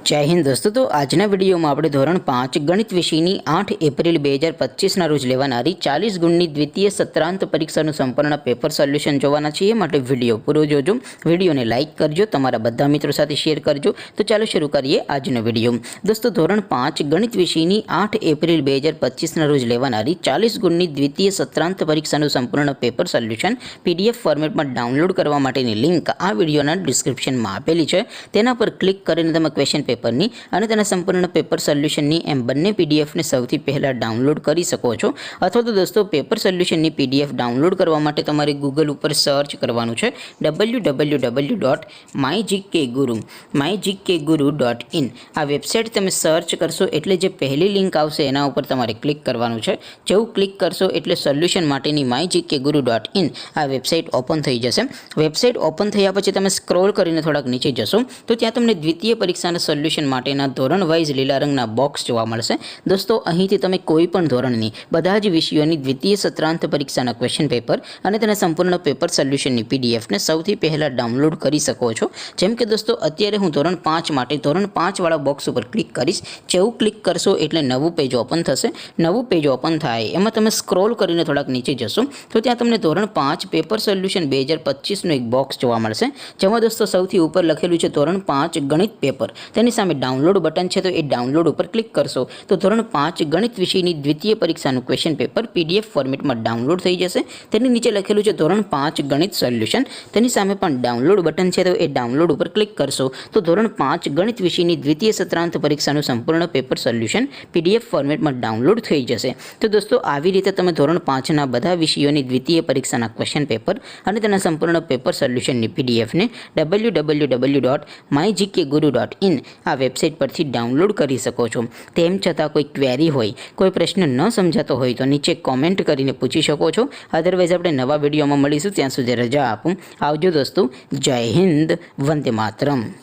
जय हिंद दोस्तों। तो आजना विडियो में આપણે ધોરણ 5 ગણિત વિષયની 8 એપ્રિલ 2025 રોજ લેવાનારી 40 ગુણની દ્વિતીય સત્રાંત પરીક્ષાનું સંપૂર્ણ પેપર સોલ્યુશન જોવાના છીએ। માટે વિડિયો પૂરો જોજો, વિડિયોને લાઈક કરજો, તમારા બધા મિત્રો સાથે શેર કરજો। તો ચાલો શરૂ કરીએ આજનો વિડિયો। દોસ્તો ધોરણ 5 ગણિત વિષયની 8 એપ્રિલ 2025 રોજ લેવાનારી 40 ગુણની દ્વિતીય સત્રાંત પરીક્ષાનું સંપૂર્ણ પેપર સોલ્યુશન PDF ફોર્મેટમાં ડાઉનલોડ કરવા માટેની લિંક આ વિડિયોના ડિસ્ક્રિપ્શનમાં આપેલી છે। તેના પર ક્લિક કરીને તમે ક્વેશ્ચન પેપરની અને તેના સંપૂર્ણ પેપર સોલ્યુશનની એમ બંને પીડીએફને સૌથી પહેલાં ડાઉનલોડ કરી શકો છો। અથવા તો દોસ્તો પેપર સોલ્યુશનની PDF ડાઉનલોડ કરવા માટે તમારે ગૂગલ ઉપર સર્ચ કરવાનું છે www.mygkguru.in। આ વેબસાઇટ તમે સર્ચ કરશો એટલે જે પહેલી લિંક આવશે એના ઉપર તમારે ક્લિક કરવાનું છે। જેવું ક્લિક કરશો એટલે સોલ્યુશન માટેની mygkguru.in આ વેબસાઇટ ઓપન થઈ જશે। વેબસાઇટ ઓપન થયા પછી તમે સ્ક્રોલ કરીને થોડાક નીચે જશો તો ત્યાં તમને દ્વિતીય પરીક્ષાના સોલ્યુશન માટેના ધોરણ વાઇઝ લીલા રંગના બોક્સ જોવા મળશે। દોસ્તો અહીંથી તમે કોઈ પણ ધોરણની બધા જ વિષયોની દ્વિતીય સત્રાંત પરીક્ષાના ક્વેશ્ચન પેપર અને તેના સંપૂર્ણ પેપર સોલ્યુશનની પીડીએફને સૌથી પહેલાં ડાઉનલોડ કરી શકો છો। જેમ કે દોસ્તો અત્યારે હું ધોરણ 5 માટે ધોરણ 5 વાળા બોક્સ ઉપર ક્લિક કરીશ। જેવું ક્લિક કરશો એટલે નવું પેજ ઓપન થશે। નવું પેજ ઓપન થાય એમાં તમે સ્ક્રોલ કરીને થોડાક નીચે જશો તો ત્યાં તમને ધોરણ 5 પેપર સોલ્યુશન 2025નું એક બોક્સ જોવા મળશે। જેમાં દોસ્તો સૌથી ઉપર લખેલું છે ધોરણ 5 ગણિત પેપર, તેની સામે ડાઉનલોડ બટન છે તો એ ડાઉનલોડ ઉપર ક્લિક કરશો તો ધોરણ 5 ગણિત વિષયની દ્વિતીય પરીક્ષાનું ક્વેશ્ચન પેપર PDF ફોર્મેટમાં ડાઉનલોડ થઈ જશે। તેની નીચે લખેલું છે ધોરણ 5 ગણિત સોલ્યુશન, તેની સામે પણ ડાઉનલોડ બટન છે તો એ ડાઉનલોડ ઉપર ક્લિક કરશો તો ધોરણ 5 ગણિત વિષયની દ્વિતીય સત્રાંત પરીક્ષાનું સંપૂર્ણ પેપર સોલ્યુશન PDF ફોર્મેટમાં ડાઉનલોડ થઈ જશે। તો દોસ્તો આવી રીતે તમે ધોરણ 5ના બધા વિષયોની દ્વિતીય પરીક્ષાના ક્વેશ્ચન પેપર અને તેના સંપૂર્ણ પેપર સોલ્યુશનની PDFને www.mygkguru.in આ વેબસાઇટ પરથી ડાઉનલોડ કરી શકો છો। તેમ છતાં કોઈ ક્વેરી હોય, કોઈ પ્રશ્ન ન સમજાતો હોય તો નીચે કોમેન્ટ કરીને પૂછી શકો છો। અધરવાઇઝ આપણે નવા વિડીયોમાં મળીશું, ત્યાં સુધી રજા આપું। આવજો દોસ્તો, જય હિન્દ, વંદે માતરમ।